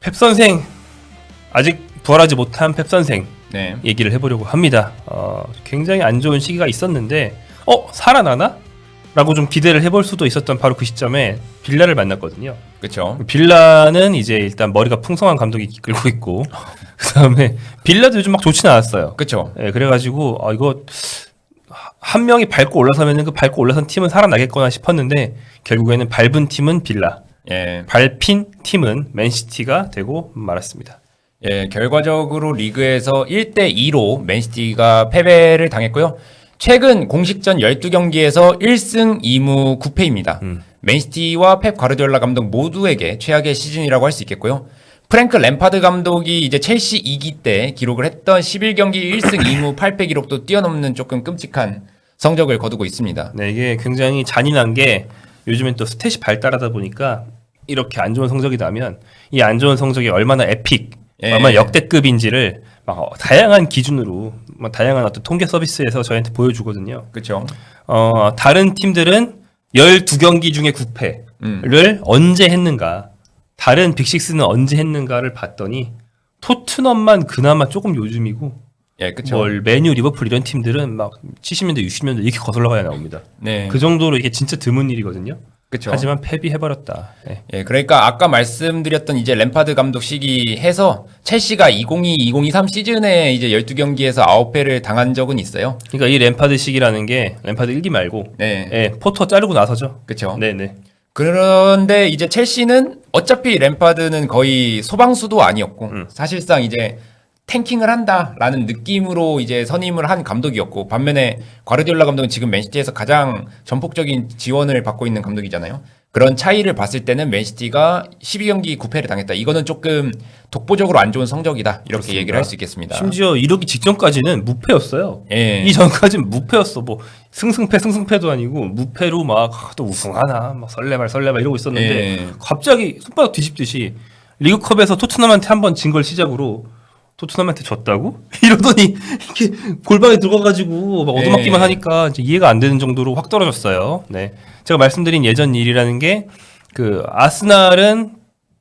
펩 선생 아직 부활하지 못한 펩 선생 네. 얘기를 해보려고 합니다. 굉장히 안 좋은 시기가 있었는데 살아나나? 라고 좀 기대를 해볼 수도 있었던 바로 그 시점에 빌라를 만났거든요. 그렇죠. 빌라는 이제 일단 머리가 풍성한 감독이 이끌고 있고 그 다음에 빌라도 요즘 막 좋지는 않았어요. 그렇죠. 예, 그래가지고 이거 한 명이 밟고 올라서면은 그 밟고 올라선 팀은 살아나겠거나 싶었는데 결국에는 밟은 팀은 빌라, 예. 밟힌 팀은 맨시티가 되고 말았습니다. 예, 결과적으로 리그에서 1대2로 맨시티가 패배를 당했고요. 최근 공식전 12경기에서 1승 2무 9패입니다. 맨시티와 펩 과르디올라 감독 모두에게 최악의 시즌이라고 할 수 있겠고요. 프랭크 램파드 감독이 이제 첼시 2기 때 기록을 했던 11경기 1승 2무 8패 기록도 뛰어넘는 조금 끔찍한 성적을 거두고 있습니다. 네, 이게 굉장히 잔인한 게 요즘엔 또 스탯이 발달하다 보니까 이렇게 안 좋은 성적이 나면 이 안 좋은 성적이 얼마나 에픽, 얼마나 역대급인지를 막 다양한 기준으로 다양한 어떤 통계 서비스에서 저희한테 보여주거든요. 그렇죠. 다른 팀들은 12경기 중에 9패를 언제 했는가, 다른 빅식스는 언제 했는가를 봤더니 토트넘만 그나마 조금 요즘이고 예, 그렇죠. 메뉴, 리버풀 이런 팀들은 막 70년대, 60년대 이렇게 거슬러가야 나옵니다. 네. 그 정도로 이게 진짜 드문 일이거든요. 그쵸. 하지만 패배해버렸다. 네. 예, 그러니까 아까 말씀드렸던 이제 램파드 감독 시기 해서 첼시가 2022-2023 시즌에 이제 12경기에서 9패를 당한 적은 있어요. 그러니까 이 램파드 시기라는 게 램파드 1기 말고 네. 포터 자르고 나서죠. 그쵸. 네네. 그런데 이제 첼시는 어차피 램파드는 거의 소방수도 아니었고 사실상 이제 탱킹을 한다라는 느낌으로 이제 선임을 한 감독이었고 반면에 과르디올라 감독은 지금 맨시티에서 가장 전폭적인 지원을 받고 있는 감독이잖아요. 그런 차이를 봤을 때는 맨시티가 12경기 9패를 당했다. 이거는 조금 독보적으로 안 좋은 성적이다. 이렇게 그렇습니다. 얘기를 할 수 있겠습니다. 심지어 이러기 직전까지는 무패였어요. 예. 이 전까지는 무패였어. 뭐 승승패도 아니고 무패로 막 또 우승하나 막 설레발 이러고 있었는데 예. 갑자기 손바닥 뒤집듯이 리그컵에서 토트넘한테 한번 진 걸 시작으로 토트넘한테 졌다고? 이러더니 이렇게 골방에 들어가가지고 막 얻어맞기만 하니까 이제 이해가 안 되는 정도로 확 떨어졌어요. 네, 제가 말씀드린 예전 일이라는 게 그 아스날은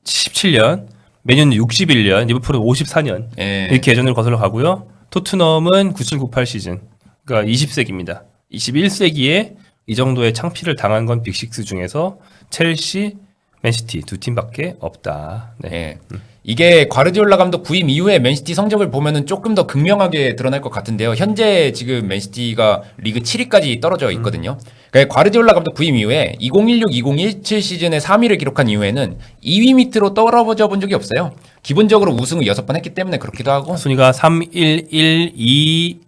17년, 맨유는 61년, 리버풀은 54년 이렇게 예전으로 거슬러 가고요. 토트넘은 97-98 시즌, 그러니까 20세기입니다. 21세기에 이 정도의 창피를 당한 건 빅식스 중에서 첼시, 맨시티 두 팀밖에 없다. 네. 예. 이게 과르디올라 감독 부임 이후에 맨시티 성적을 보면은 조금 더 극명하게 드러날 것 같은데요. 현재 지금 맨시티가 리그 7위까지 떨어져 있거든요. 그러니까 과르디올라 감독 부임 이후에 2016-2017 시즌에 3위를 기록한 이후에는 2위 밑으로 떨어져 본 적이 없어요. 기본적으로 우승을 6번 했기 때문에 그렇기도 하고. 순위가 3, 1, 1, 2,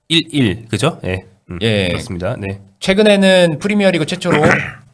1, 1. 그죠? 예. 예. 그렇습니다. 네. 최근에는 프리미어리그 최초로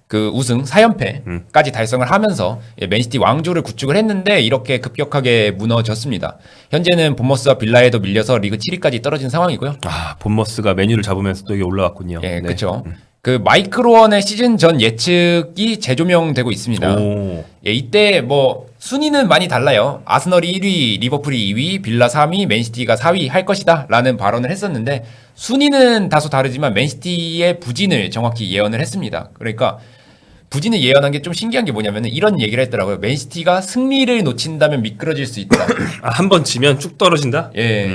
그 우승 4연패까지 달성을 하면서 맨시티 왕조를 구축을 했는데 이렇게 급격하게 무너졌습니다. 현재는 본머스와 빌라에도 밀려서 리그 7위까지 떨어진 상황이고요. 본머스가 메뉴를 잡으면서 또 이게 올라왔군요. 예, 네. 그렇죠. 그 마이크로원의 시즌 전 예측이 재조명되고 있습니다. 오. 예, 이때 뭐 순위는 많이 달라요. 아스널이 1위, 리버풀이 2위, 빌라 3위, 맨시티가 4위 할 것이다 라는 발언을 했었는데 순위는 다소 다르지만 맨시티의 부진을 정확히 예언을 했습니다. 그러니까 부진을 예언한 게 좀 신기한 게 뭐냐면 이런 얘기를 했더라고요. 맨시티가 승리를 놓친다면 미끄러질 수 있다. 한 번 지면 쭉 떨어진다? 예.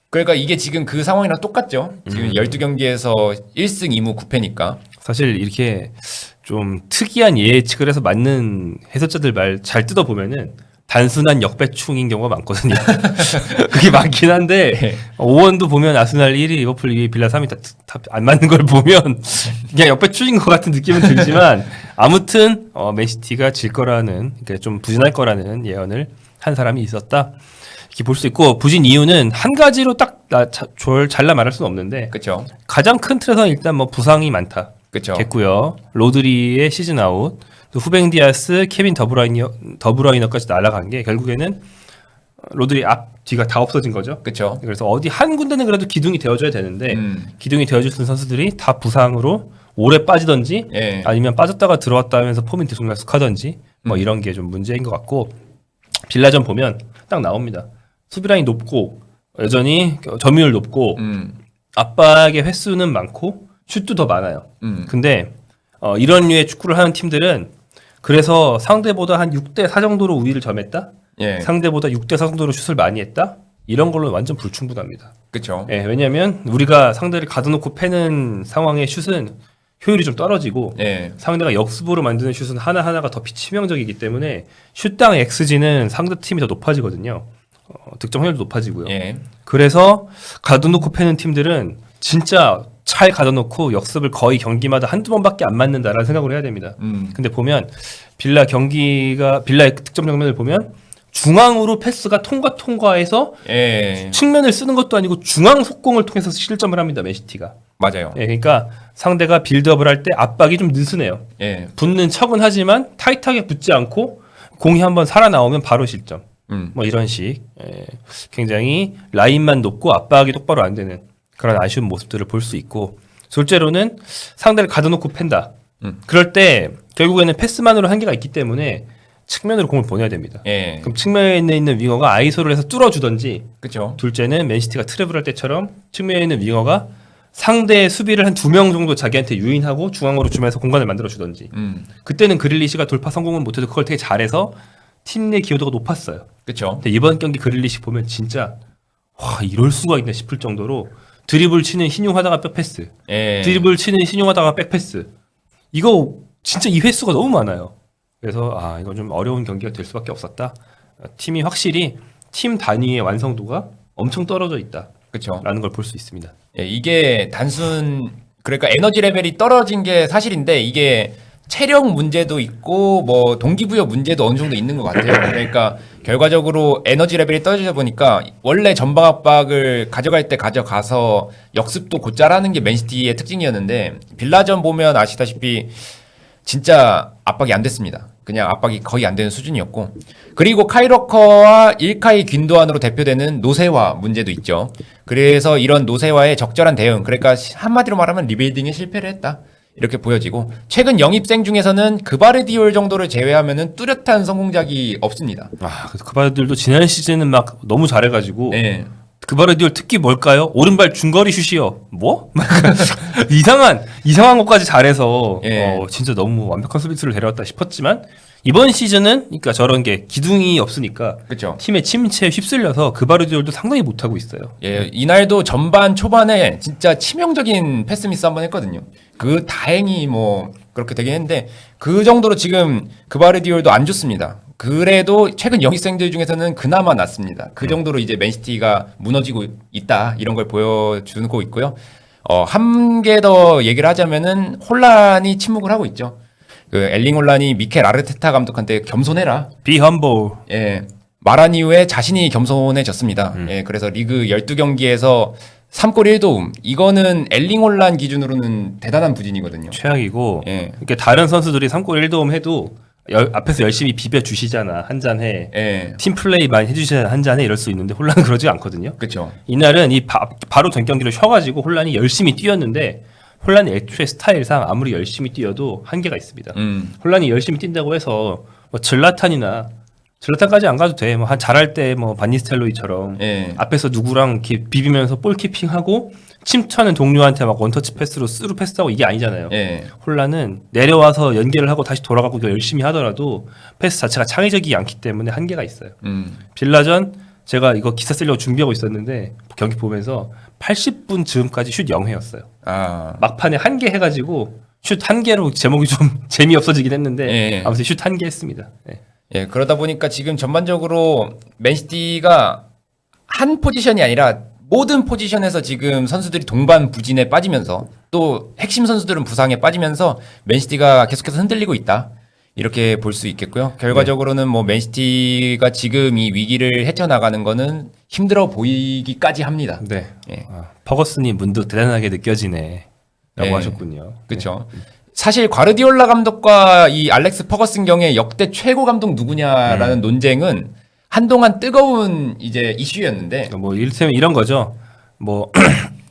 그러니까 이게 지금 그 상황이랑 똑같죠. 지금 12경기에서 1승 2무 9패니까. 사실 이렇게 좀 특이한 예측을 해서 맞는 해설자들 말 잘 뜯어보면은 단순한 역배충인 경우가 많거든요. 그게 많긴 한데 오원도 보면 아스날 1위, 리버풀 2위, 빌라 3위 다 안 맞는 걸 보면 그냥 역배충인 것 같은 느낌은 들지만 아무튼 맨시티가 질 거라는, 그러니까 좀 부진할 거라는 예언을 한 사람이 있었다. 이렇게 볼 수 있고, 부진 이유는 한 가지로 딱 잘라 말할 수는 없는데 그렇죠. 가장 큰 틀에서는 일단 뭐 부상이 많다. 그렇죠. 됐고요. 로드리의 시즌 아웃, 또 후뱅 디아스, 케빈 더브라이너까지 날아간 게 결국에는 로드리 앞 뒤가 다 없어진 거죠. 그렇죠. 그래서 어디 한 군데는 그래도 기둥이 되어줘야 되는데 기둥이 되어줄 수 있는 선수들이 다 부상으로 오래 빠지던지 아니면 빠졌다가 들어왔다 하면서 폼이 들쑥날쑥하던지 뭐 이런 게 좀 문제인 것 같고, 빌라전 보면 딱 나옵니다. 수비라인 높고 여전히 점유율 높고 압박의 횟수는 많고 슛도 더 많아요. 근데 이런 류의 축구를 하는 팀들은 그래서 상대보다 한 6대 4 정도로 우위를 점했다. 예. 상대보다 6대 4 정도로 슛을 많이 했다. 이런 걸로 완전 불충분합니다. 그렇죠. 예, 왜냐하면 우리가 상대를 가둬놓고 패는 상황의 슛은 효율이 좀 떨어지고 예. 상대가 역습으로 만드는 슛은 하나하나가 더 비치명적이기 때문에 슛당 XG는 상대 팀이 더 높아지거든요. 득점 확률도 높아지고요. 예. 그래서 가둬놓고 패는 팀들은 진짜 잘 가둬놓고 역습을 거의 경기마다 한두 번밖에 안 맞는다라는 생각을 해야 됩니다. 근데 보면 빌라의 득점 장면을 보면 중앙으로 패스가 통과해서 예. 측면을 쓰는 것도 아니고 중앙 속공을 통해서 실점을 합니다. 맨시티가. 맞아요. 예, 그러니까 상대가 빌드업을 할 때 압박이 좀 느슨해요. 예. 붙는 척은 하지만 타이트하게 붙지 않고 공이 한번 살아나오면 바로 실점. 뭐 이런 식 굉장히 라인만 높고 압박이 똑바로 안 되는 그런 아쉬운 모습들을 볼 수 있고 둘째로는 상대를 가둬놓고 팬다. 그럴 때 결국에는 패스만으로 한계가 있기 때문에 측면으로 공을 보내야 됩니다. 예. 그럼 측면에 있는 윙어가 아이소를 해서 뚫어주던지 그렇죠. 둘째는 맨시티가 트래블할 때처럼 측면에 있는 윙어가 상대의 수비를 한 2명 정도 자기한테 유인하고 중앙으로 주면서 공간을 만들어주던지 그때는 그릴리시가 돌파 성공은 못해도 그걸 되게 잘해서 팀 내 기여도가 높았어요. 그렇죠. 근데 이번 경기 그릴리시 보면 진짜 와 이럴 수가 있나 싶을 정도로 드리블 치는 신용하다가 백패스 예. 드리블 치는 신용하다가 백패스 이거 진짜 이 횟수가 너무 많아요. 그래서 이건 좀 어려운 경기가 될 수밖에 없었다. 팀이 확실히 팀 단위의 완성도가 엄청 떨어져 있다. 그렇죠. 라는 걸 볼 수 있습니다. 예, 이게 그러니까 에너지 레벨이 떨어진 게 사실인데 이게 체력 문제도 있고 뭐 동기부여 문제도 어느 정도 있는 것 같아요. 그러니까 결과적으로 에너지 레벨이 떨어지다 보니까 원래 전방 압박을 가져갈 때 가져가서 역습도 곧잘 하는 게 맨시티의 특징이었는데 빌라전 보면 아시다시피 진짜 압박이 안 됐습니다. 그냥 압박이 거의 안 되는 수준이었고 그리고 카이로커와 일카이 균도안으로 대표되는 노세화 문제도 있죠. 그래서 이런 노세화의 적절한 대응 그러니까 한마디로 말하면 리빌딩에 실패를 했다. 이렇게 보여지고 최근 영입생 중에서는 그바르디올 정도를 제외하면은 뚜렷한 성공작이 없습니다. 그래서 그바르디올도 지난 시즌은 막 너무 잘해가지고 네. 그바르디올 특기 뭘까요? 오른발 중거리 슛이요. 뭐? 이상한 것까지 잘해서 예. 진짜 너무 완벽한 서비스를 데려왔다 싶었지만 이번 시즌은 그러니까 저런 게 기둥이 없으니까 그렇죠. 팀의 침체에 휩쓸려서 그바르디올도 상당히 못하고 있어요. 예, 이날도 전반 초반에 진짜 치명적인 패스 미스 한번 했거든요. 다행히 뭐 그렇게 되긴 했는데 그 정도로 지금 그바르디올도 안 좋습니다. 그래도 최근 영입생들 중에서는 그나마 낫습니다. 그 정도로 이제 맨시티가 무너지고 있다 이런 걸 보여주고 있고요. 한 개 더 얘기를 하자면은 혼란이 침묵을 하고 있죠. 엘링 혼란이 미켈 아르테타 감독한테 겸손해라. Be humble. 예. 말한 이후에 자신이 겸손해졌습니다. 예. 그래서 리그 12경기에서 3골 1도움. 이거는 엘링 혼란 기준으로는 대단한 부진이거든요. 최악이고 예. 이렇게 다른 선수들이 3골 1도움 해도 앞에서 열심히 비벼 주시잖아. 한 잔 해. 예. 팀 플레이 많이 해주시잖아. 한 잔 해. 이럴 수 있는데 혼란은 그러지 않거든요. 그렇죠. 이날은 바로 전 경기를 쉬어가지고 혼란이 열심히 뛰었는데 혼란이 애초에 스타일상 아무리 열심히 뛰어도 한계가 있습니다. 혼란이 열심히 뛴다고 해서 뭐 질라탄까지 안 가도 돼. 뭐 한 잘할 때 뭐 반니스텔로이처럼 예. 앞에서 누구랑 이렇게 비비면서 볼키핑하고 침투하는 동료한테 막 원터치 패스로 스루 패스하고 이게 아니잖아요. 예. 혼란은 내려와서 연계를 하고 다시 돌아가고 열심히 하더라도 패스 자체가 창의적이지 않기 때문에 한계가 있어요. 빌라전 제가 이거 기사 쓰려고 준비하고 있었는데 경기 보면서 80분 즈음까지 슛 0회였어요. 막판에 한 개 해가지고 슛 한 개로 제목이 좀 재미없어지긴 했는데 예. 아무튼 슛 한 개 했습니다. 예. 예, 그러다 보니까 지금 전반적으로 맨시티가 한 포지션이 아니라 모든 포지션에서 지금 선수들이 동반 부진에 빠지면서 또 핵심 선수들은 부상에 빠지면서 맨시티가 계속해서 흔들리고 있다. 이렇게 볼 수 있겠고요. 결과적으로는 뭐 맨시티가 지금 이 위기를 헤쳐나가는 거는 힘들어 보이기까지 합니다. 네. 예. 퍼거슨이 문득 대단하게 느껴지네. 라고 예. 하셨군요. 그렇죠. 사실 과르디올라 감독과 이 알렉스 퍼거슨 경의 역대 최고 감독 누구냐라는 논쟁은 한동안 뜨거운 이제 이슈였는데 뭐 이를테면 이런 거죠. 뭐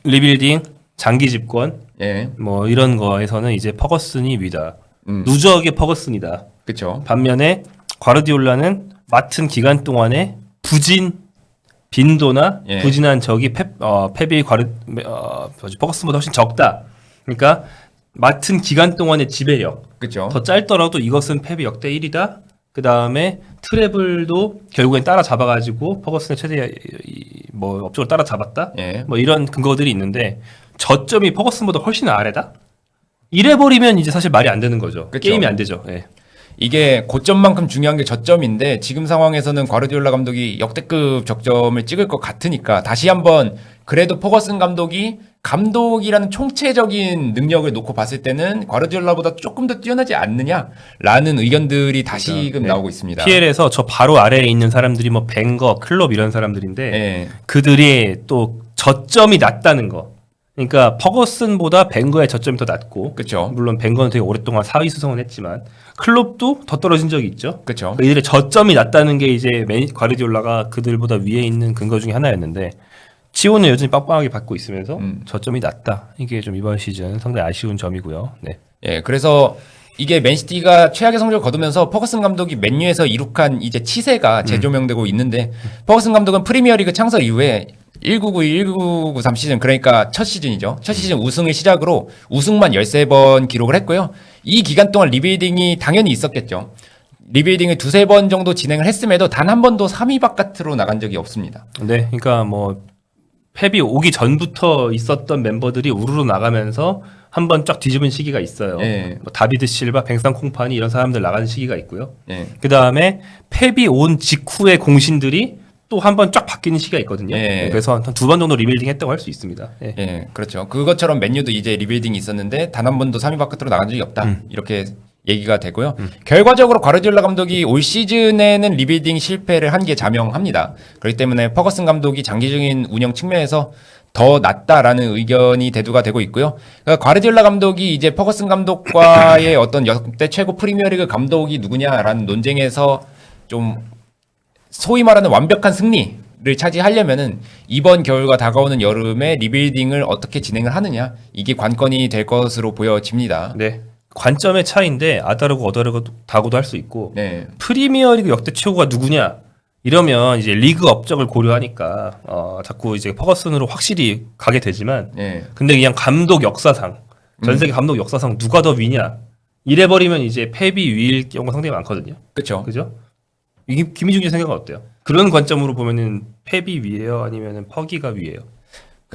리빌딩, 장기 집권, 예. 뭐 이런 거에서는 이제 퍼거슨이 위다. 누적의 퍼거슨이다. 그렇죠. 반면에 과르디올라는 맡은 기간 동안에 빈도나 예. 부진한 적이 퍼거슨보다 훨씬 적다. 그러니까 맡은 기간 동안의 지배력 그렇죠. 더 짧더라도 이것은 펩이 역대 1위다. 그 다음에 트래블도 결국엔 따라잡아가지고 퍼거슨의 최대 뭐 업적을 따라잡았다. 예. 뭐 이런 근거들이 있는데 저점이 퍼거슨보다 훨씬 아래다. 이래버리면 이제 사실 말이 안 되는 거죠. 그쵸. 게임이 안 되죠. 예. 이게 고점만큼 중요한 게 저점인데 지금 상황에서는 과르디올라 감독이 역대급 적점을 찍을 것 같으니까 다시 한번 그래도 퍼거슨 감독이 감독이라는 총체적인 능력을 놓고 봤을 때는 과르디올라보다 조금 더 뛰어나지 않느냐라는 의견들이 다시금 네. 나오고 있습니다. PL에서 저 바로 아래에 있는 사람들이 뭐 벵거, 클롭 이런 사람들인데 예. 그들이 또 저점이 낮다는 거. 그러니까 퍼거슨보다 벵거의 저점이 더 낮고 그렇죠. 물론 벵거는 되게 오랫동안 4위 수성을 했지만 클롭도 더 떨어진 적이 있죠. 그렇죠. 그러니까 이들의 저점이 낮다는 게 이제 과르디올라가 그들보다 위에 있는 근거 중에 하나였는데 지원은 여전히 빵빵하게 받고 있으면서 저점이 낮다. 이게 좀 이번 시즌 상당히 아쉬운 점이고요. 네. 예, 그래서 이게 맨시티가 최악의 성적을 거두면서 퍼거슨 감독이 맨유에서 이룩한 이제 치세가 재조명되고 있는데 퍼거슨 감독은 프리미어리그 창설 이후에 1992-1993 시즌 그러니까 첫 시즌이죠. 첫 시즌 우승을 시작으로 우승만 13번 기록을 했고요. 이 기간 동안 리빌딩이 당연히 있었겠죠. 리빌딩을 두세 번 정도 진행을 했음에도 단 한 번도 3위 바깥으로 나간 적이 없습니다. 네. 그러니까 뭐 펩이 오기 전부터 있었던 멤버들이 우르르 나가면서 한번 쫙 뒤집은 시기가 있어요. 예. 뭐 다비드 실바, 뱅산 콩파니 이런 사람들 나가는 시기가 있고요. 예. 그 다음에 펩이 온 직후의 공신들이 또 한 번 쫙 바뀌는 시기가 있거든요. 예. 그래서 한 두 번 정도 리빌딩 했다고 할 수 있습니다. 예. 예, 그렇죠. 그것처럼 맨유도 이제 리빌딩이 있었는데 단 한 번도 3위 바깥으로 나간 적이 없다. 이렇게 얘기가 되고요. 결과적으로 과르디올라 감독이 올 시즌에는 리빌딩 실패를 한 게 자명합니다. 그렇기 때문에 퍼거슨 감독이 장기적인 운영 측면에서 더 낫다라는 의견이 대두가 되고 있고요. 그러니까 과르디올라 감독이 이제 퍼거슨 감독과의 어떤 역대 최고 프리미어리그 감독이 누구냐라는 논쟁에서 좀 소위 말하는 완벽한 승리를 차지하려면은 이번 겨울과 다가오는 여름에 리빌딩을 어떻게 진행을 하느냐 이게 관건이 될 것으로 보여집니다. 네. 관점의 차이인데 아다르고 어다르다고도 할 수 있고 네, 프리미어리그 역대 최고가 누구냐 이러면 이제 리그 업적을 고려하니까 자꾸 이제 퍼거슨으로 확실히 가게 되지만 네, 근데 그냥 감독 역사상 전 세계 감독 역사상 누가 더 위냐 이래버리면 이제 펩이 위일 경우가 상당히 많거든요. 그렇죠. 그죠? 이게 김희중 생각은 어때요? 그런 관점으로 보면은 펩이 위에요, 아니면은 퍼기가 위에요?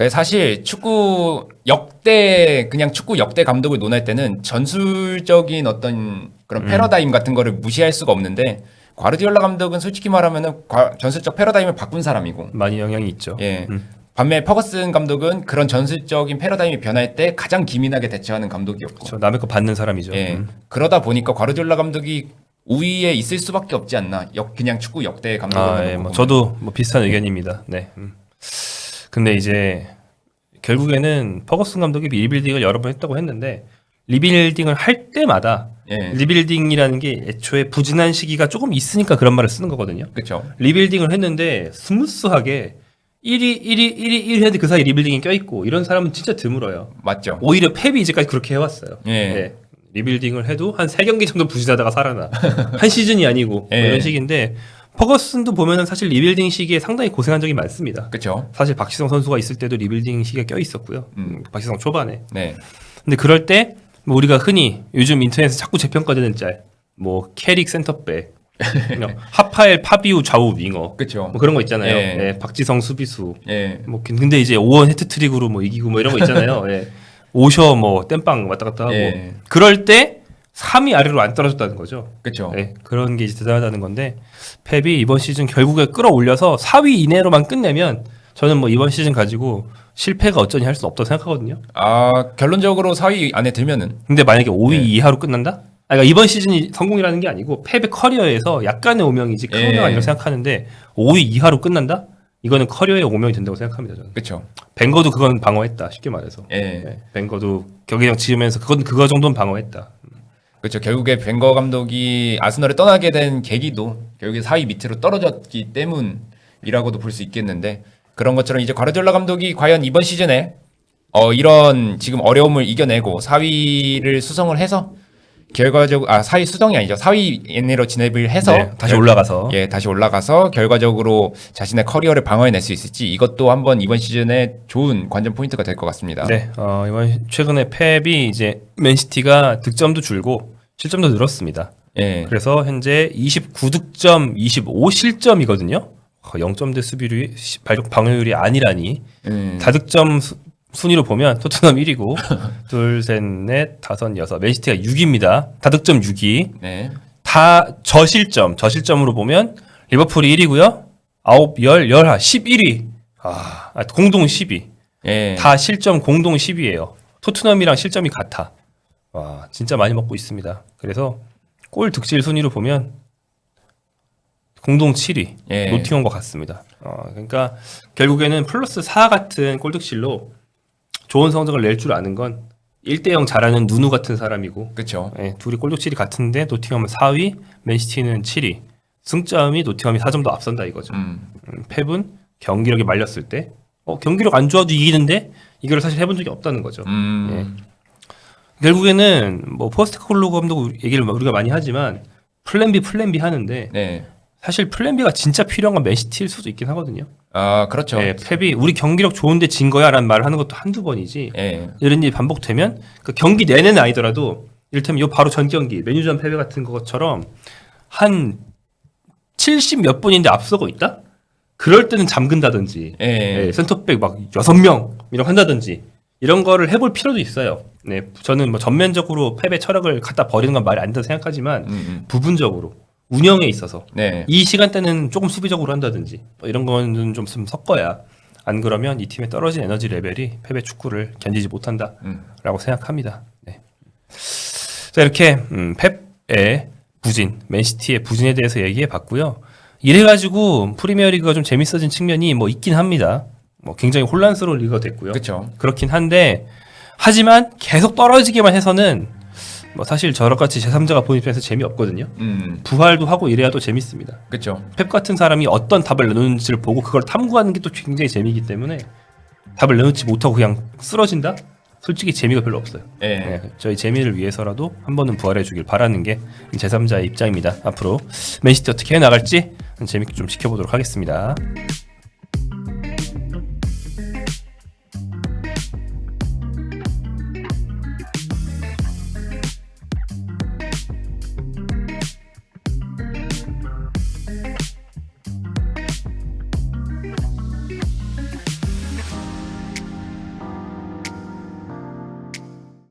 사실 축구 역대 그냥 축구 역대 감독을 논할 때는 전술적인 어떤 그런 패러다임 같은 거를 무시할 수가 없는데 과르디올라 감독은 솔직히 말하면은 전술적 패러다임을 바꾼 사람이고 많이 영향이 있죠. 예. 반면 퍼거슨 감독은 그런 전술적인 패러다임이 변할 때 가장 기민하게 대처하는 감독이었고 그렇죠. 남의 거 받는 사람이죠. 예. 그러다 보니까 과르디올라 감독이 우위에 있을 수밖에 없지 않나. 그냥 축구 역대 감독을 예, 뭐 저도 뭐 비슷한 의견입니다. 네. 근데 이제 결국에는 퍼거슨 감독이 리빌딩을 여러 번 했다고 했는데 리빌딩을 할 때마다 예. 리빌딩이라는 게 애초에 부진한 시기가 조금 있으니까 그런 말을 쓰는 거거든요. 그렇죠. 리빌딩을 했는데 스무스하게 1위 했는데 그 사이 리빌딩이 껴있고 이런 사람은 진짜 드물어요. 맞죠. 오히려 펩이 이제까지 그렇게 해왔어요. 예. 네. 리빌딩을 해도 한 3경기 정도 부진하다가 살아나. 한 시즌이 아니고 뭐 예. 이런 식인데 퍼거슨도 보면은 사실 리빌딩 시기에 상당히 고생한 적이 많습니다. 그렇죠. 사실 박지성 선수가 있을 때도 리빌딩 시기가 껴있었고요. 박지성 초반에. 네. 근데 그럴 때 뭐 우리가 흔히 요즘 인터넷에서 자꾸 재평가되는 짤, 뭐 캐릭 센터백, 하파엘 파비우 좌우 윙어, 그렇죠. 뭐 그런 거 있잖아요. 예. 예, 박지성 수비수. 예. 뭐 근데 이제 5원 해트트릭으로 뭐 이기고 뭐 이런 거 있잖아요. 예. 오셔 뭐 땜빵 왔다 갔다 하고 예. 그럴 때 3위 아래로 안 떨어졌다는 거죠. 그렇죠. 예. 그런 게 이제 대단하다는 건데 펩이 이번 시즌 결국에 끌어올려서 4위 이내로만 끝내면 저는 뭐 이번 시즌 가지고 실패가 어쩌니 할 수는 없다고 생각하거든요. 결론적으로 4위 안에 들면은 근데 만약에 5위 예. 이하로 끝난다? 그러니까 이번 시즌이 성공이라는 게 아니고 펩의 커리어에서 약간의 오명이지 큰 예. 오명 아니라고 생각하는데 5위 이하로 끝난다? 이거는 커리어의 오명이 된다고 생각합니다. 저는. 그렇죠. 벵거도 그건 방어했다. 쉽게 말해서. 예. 네, 벵거도 경기장 지으면서 그거 정도는 방어했다. 그렇죠. 결국에 벵거 감독이 아스널을 떠나게 된 계기도 결국에 4위 밑으로 떨어졌기 때문이라고도 볼 수 있겠는데 그런 것처럼 이제 과르디올라 감독이 과연 이번 시즌에 이런 지금 어려움을 이겨내고 4위를 수성을 해서 결과적으로 4위 수동이 아니죠. 4위 이내로 진입을 해서 네, 다시 올라가서 다시 올라가서 결과적으로 자신의 커리어를 방어해낼 수 있을지 이것도 한번 이번 시즌에 좋은 관전 포인트가 될 것 같습니다. 네, 이번 최근에 펩이 이제 맨시티가 득점도 줄고 실점도 늘었습니다. 예. 그래서 현재 29득점, 25실점이거든요. 0점대 수비율이 방어율이 아니라니. 다득점 순위로 보면 토트넘 1위고 둘, 셋, 넷, 다섯, 여섯. 맨시티가 6위입니다. 다득점 6위. 네. 다 저실점으로 보면 리버풀이 1위고요. 9, 10, 11, 11위. 공동 10위. 예. 다 실점 공동 10위예요. 토트넘이랑 실점이 같아. 와, 진짜 많이 먹고 있습니다. 그래서 골 득실 순위로 보면 공동 7위 예. 노팅엄과 같습니다. 그러니까 결국에는 플러스 4 같은 골 득실로 좋은 성적을 낼 줄 아는 건 1대0 잘하는 누누 같은 사람이고 그렇죠. 예, 둘이 골 득실이 같은데 노팅엄은 4위, 맨시티는 7위. 승점이 노팅엄이 4점 더 앞선다 이거죠. 펩은 경기력이 말렸을 때 경기력 안 좋아도 이기는데 이걸 사실 해본 적이 없다는 거죠. 예. 결국에는 뭐 포스트콜로 감독 얘기를 우리가 많이 하지만 플랜 B 하는데 네. 사실 플랜 B가 진짜 필요한 건 맨시티일 수도 있긴 하거든요. 그렇죠. 예, 펩이 우리 경기력 좋은데 진 거야라는 말을 하는 것도 한두 번이지. 예. 이런 일이 반복되면 그 경기 내내는 아니더라도 이를테면 요 바로 전 경기 메뉴전 패배 같은 것처럼 한 70 몇 분인데 앞서고 있다? 그럴 때는 잠근다든지 예, 센터백 막 6명 이렇게 한다든지 이런 거를 해볼 필요도 있어요. 네, 저는 뭐 전면적으로 펩의 철학을 갖다 버리는 건 말이 안 된다고 생각하지만 부분적으로 운영에 있어서 네. 이 시간대는 조금 수비적으로 한다든지 뭐 이런 거는 좀 섞어야 안 그러면 이 팀의 떨어진 에너지 레벨이 펩의 축구를 견디지 못한다라고 생각합니다. 네. 자 이렇게 펩의 부진, 맨시티의 부진에 대해서 얘기해 봤고요. 이래가지고 프리미어리그가 좀 재밌어진 측면이 뭐 있긴 합니다. 뭐 굉장히 혼란스러운 리그가 됐고요. 그렇죠. 그렇긴 한데 하지만 계속 떨어지기만 해서는 뭐 사실 저렇같이 제3자가 보는 입장에서 재미없거든요. 부활도 하고 이래야 또 재밌습니다. 그렇죠. 펩 같은 사람이 어떤 답을 내놓는지를 보고 그걸 탐구하는 게 또 굉장히 재미이기 때문에 답을 내놓지 못하고 그냥 쓰러진다? 솔직히 재미가 별로 없어요. 예. 네, 저희 재미를 위해서라도 한 번은 부활해 주길 바라는 게 제3자의 입장입니다. 앞으로 맨시티 어떻게 해나갈지 재밌게 좀 지켜보도록 하겠습니다.